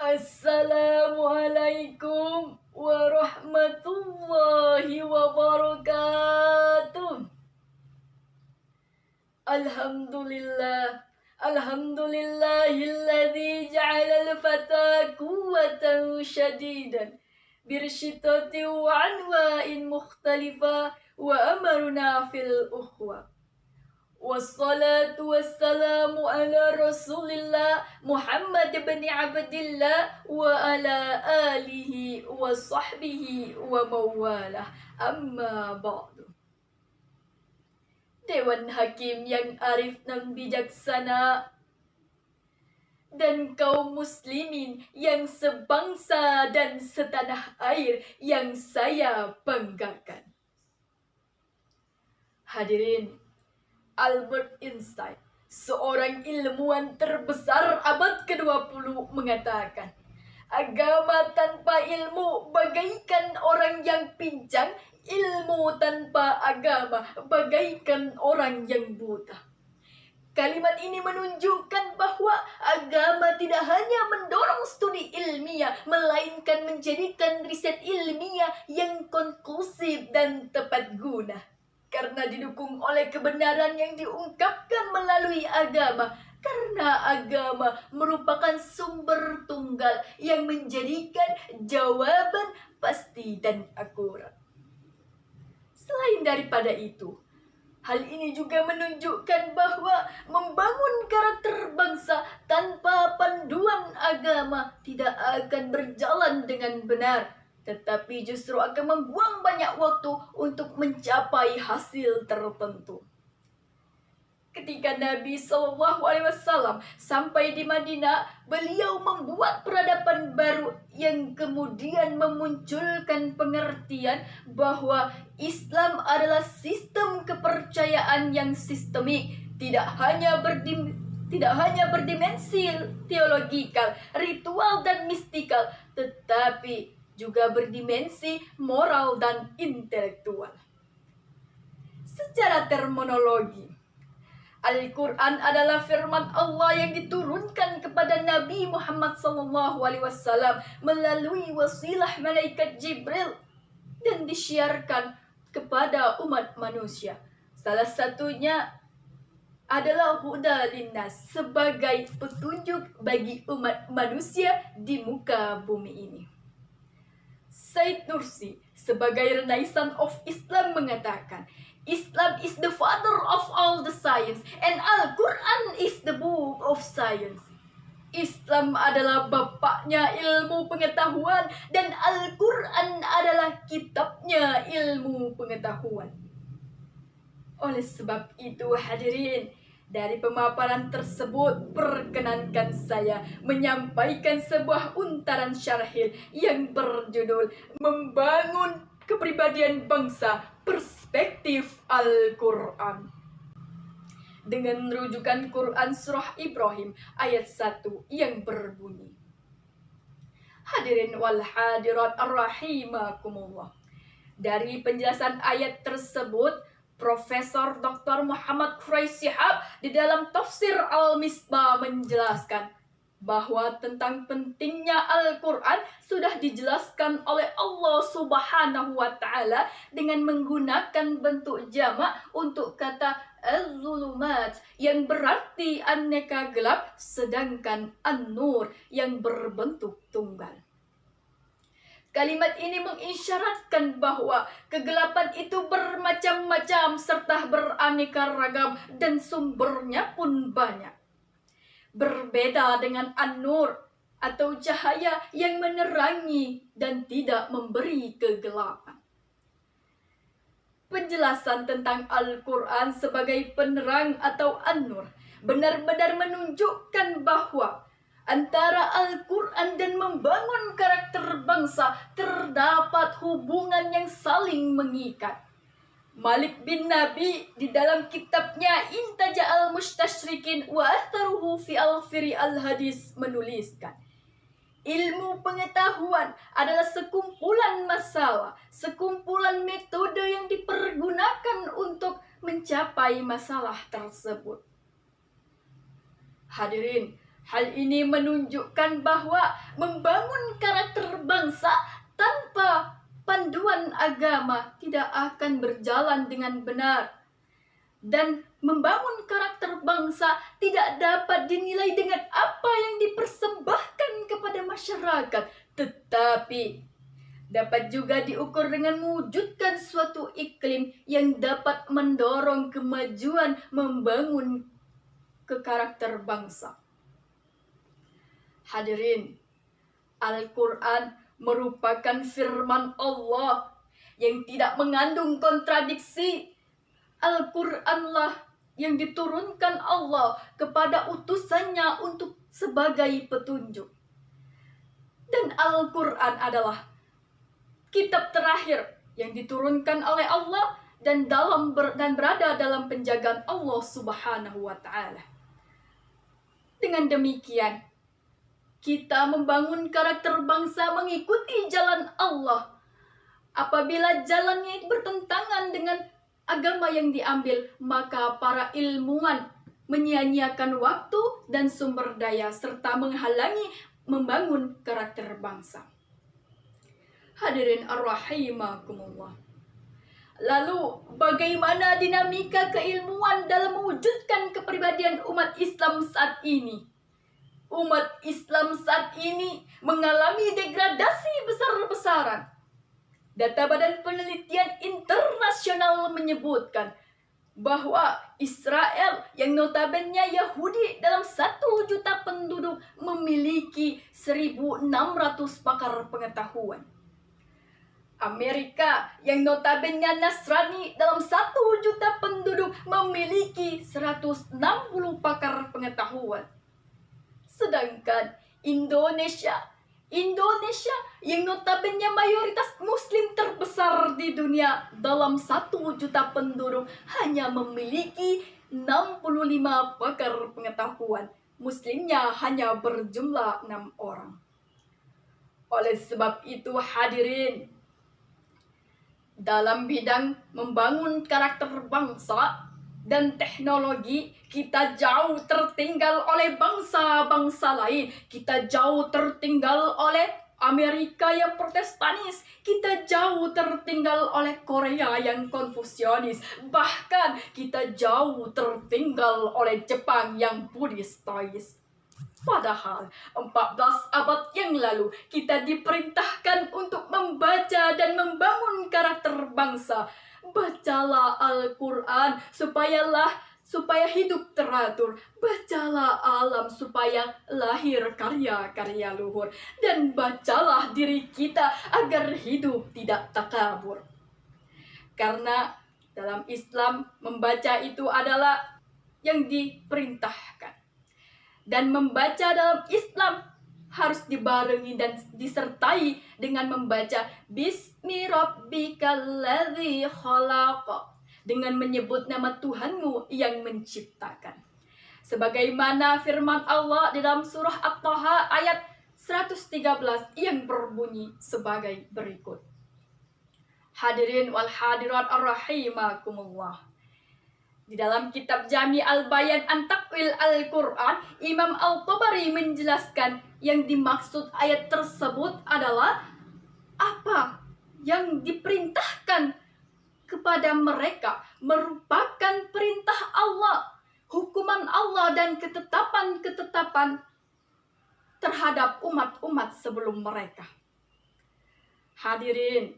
Assalamualaikum warahmatullahi wabarakatuh. Alhamdulillah. Alhamdulillahilladzi ja'ala al-fata quwwatan syadidan birsyitati wa anwa'in mukhtalifa wa amarna fil ukhwa. Wassalatu wassalamu ala rasulillah Muhammad bin Abdillah wa ala alihi wa sahbihi wa mawalah, amma ba'du. Dewan Hakim yang arif dan bijaksana dan kaum muslimin yang sebangsa dan setanah air yang saya banggakan. Hadirin, Albert Einstein, seorang ilmuwan terbesar abad ke-20, mengatakan, agama tanpa ilmu bagaikan orang yang pincang, ilmu tanpa agama bagaikan orang yang buta. Kalimat ini menunjukkan bahwa agama tidak hanya mendorong studi ilmiah, melainkan menjadikan riset ilmiah yang konklusif dan tepat guna. Karena didukung oleh kebenaran yang diungkapkan melalui agama. Karena agama merupakan sumber tunggal yang menjadikan jawaban pasti dan akurat. Selain daripada itu, hal ini juga menunjukkan bahwa membangun karakter bangsa tanpa panduan agama tidak akan berjalan dengan benar, tetapi justru akan membuang banyak waktu untuk mencapai hasil tertentu. Ketika Nabi SAW sampai di Madinah, beliau membuat peradaban baru yang kemudian memunculkan pengertian bahwa Islam adalah sistem kepercayaan yang sistemik, tidak hanya berdimensi teologikal, ritual dan mistikal, tetapi juga berdimensi moral dan intelektual. Secara terminologi, Al-Quran adalah firman Allah yang diturunkan kepada Nabi Muhammad SAW melalui wasilah malaikat Jibril dan disiarkan kepada umat manusia. Salah satunya adalah huda linnas, sebagai petunjuk bagi umat manusia di muka bumi ini. Said Nursi sebagai Renaissance of Islam mengatakan, Islam is the father of all the science and Al-Quran is the book of science. Islam adalah bapaknya ilmu pengetahuan dan Al-Quran adalah kitabnya ilmu pengetahuan. Oleh sebab itu, hadirin, dari pemaparan tersebut, perkenankan saya menyampaikan sebuah untaran syarhil yang berjudul Membangun Kepribadian Bangsa, Perspektif Al-Quran, dengan rujukan Quran Surah Ibrahim ayat 1 yang berbunyi, hadirin wal hadirat rahimakumullah. Dari penjelasan ayat tersebut, Profesor Dr. Muhammad Quraish Shihab di dalam tafsir Al-Misbah menjelaskan bahwa tentang pentingnya Al-Quran sudah dijelaskan oleh Allah Subhanahu wa Ta'ala dengan menggunakan bentuk jamak untuk kata az-zulumat yang berarti aneka gelap, sedangkan an-nur yang berbentuk tunggal. Kalimat ini mengisyaratkan bahwa kegelapan itu bermacam-macam serta beraneka ragam dan sumbernya pun banyak. Berbeda dengan an-nur atau cahaya yang menerangi dan tidak memberi kegelapan. Penjelasan tentang Al-Quran sebagai penerang atau an-nur benar-benar menunjukkan bahwa antara Al-Quran dan membangun karakter bangsa terdapat hubungan yang saling mengikat. Malik bin Nabi di dalam kitabnya Intaja al-Mustashrikin wa Athruhu fi al-Firi al-Hadis menuliskan, ilmu pengetahuan adalah sekumpulan masalah, sekumpulan metode yang dipergunakan untuk mencapai masalah tersebut. Hadirin, Hal ini menunjukkan bahwa membangun karakter bangsa tanpa panduan agama tidak akan berjalan dengan benar. Dan membangun karakter bangsa tidak dapat dinilai dengan apa yang dipersembahkan kepada masyarakat, tetapi dapat juga diukur dengan mewujudkan suatu iklim yang dapat mendorong kemajuan membangun karakter bangsa. Hadirin, Al-Quran merupakan firman Allah yang tidak mengandung kontradiksi. Al-Quranlah yang diturunkan Allah kepada utusannya untuk sebagai petunjuk. Dan Al-Quran adalah kitab terakhir yang diturunkan oleh Allah dan berada dalam penjagaan Allah Subhanahu wa Ta'ala. Dengan demikian, kita membangun karakter bangsa mengikuti jalan Allah. Apabila jalannya bertentangan dengan agama yang diambil, maka para ilmuwan menyia-nyiakan waktu dan sumber daya serta menghalangi membangun karakter bangsa. Hadirin ar-rahimakumullah. Lalu bagaimana dinamika keilmuan dalam mewujudkan kepribadian umat Islam saat ini? Umat Islam saat ini mengalami degradasi besar-besaran. Data Badan Penelitian Internasional menyebutkan bahwa Israel yang notabene Yahudi dalam 1 juta penduduk memiliki 1.600 pakar pengetahuan. Amerika yang notabene Nasrani dalam 1 juta penduduk memiliki 160 pakar pengetahuan. Sedangkan Indonesia yang notabene mayoritas muslim terbesar di dunia dalam 1 juta penduduk hanya memiliki 65 pakar pengetahuan. Muslimnya hanya berjumlah 6 orang. Oleh sebab itu hadirin, dalam bidang membangun karakter bangsa dan teknologi, kita jauh tertinggal oleh bangsa-bangsa lain. Kita jauh tertinggal oleh Amerika yang protestanis. Kita jauh tertinggal oleh Korea yang konfusionis. Bahkan kita jauh tertinggal oleh Jepang yang buddhistis. Padahal 14 abad yang lalu kita diperintahkan untuk membaca dan membangun karakter bangsa. Bacalah Al-Quran supaya hidup teratur. Bacalah alam supaya lahir karya-karya luhur. Dan bacalah diri kita agar hidup tidak takabur. Karena dalam Islam membaca itu adalah yang diperintahkan. Dan membaca dalam Islam harus dibarengi dan disertai dengan membaca Bismi Rabbikal ladzi khalaq, dengan menyebut nama Tuhanmu yang menciptakan. Sebagaimana firman Allah di dalam surah At-Taha ayat 113 yang berbunyi sebagai berikut. Hadirin wal hadirat ar-rahimakumullah. Di dalam kitab Jami Al-Bayan an Takwil Al-Quran, Imam Al-Tabari menjelaskan yang dimaksud ayat tersebut adalah apa yang diperintahkan kepada mereka merupakan perintah Allah, hukuman Allah dan ketetapan-ketetapan terhadap umat-umat sebelum mereka. Hadirin,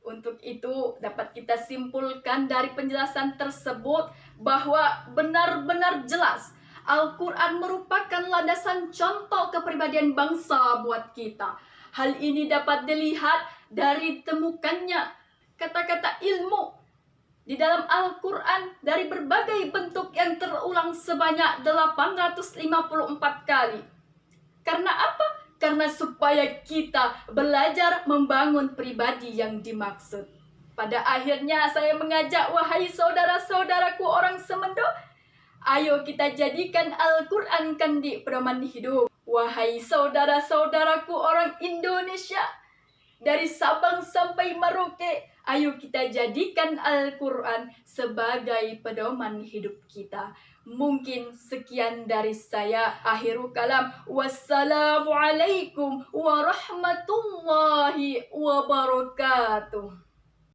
untuk itu dapat kita simpulkan dari penjelasan tersebut bahwa benar-benar jelas Al-Quran merupakan landasan contoh kepribadian bangsa buat kita. Hal ini dapat dilihat dari temukannya kata-kata ilmu di dalam Al-Quran dari berbagai bentuk yang terulang sebanyak 854 kali. Karena apa? Karena supaya kita belajar membangun pribadi yang dimaksud. Pada akhirnya saya mengajak wahai saudara-saudaraku orang Semendo, ayo kita jadikan Al-Quran kandi pedoman hidup. Wahai saudara-saudaraku orang Indonesia, dari Sabang sampai Merauke, Ayo kita jadikan Al-Quran sebagai pedoman hidup kita. Mungkin sekian dari saya. Akhirul kalam. Wassalamualaikum warahmatullahi wabarakatuh.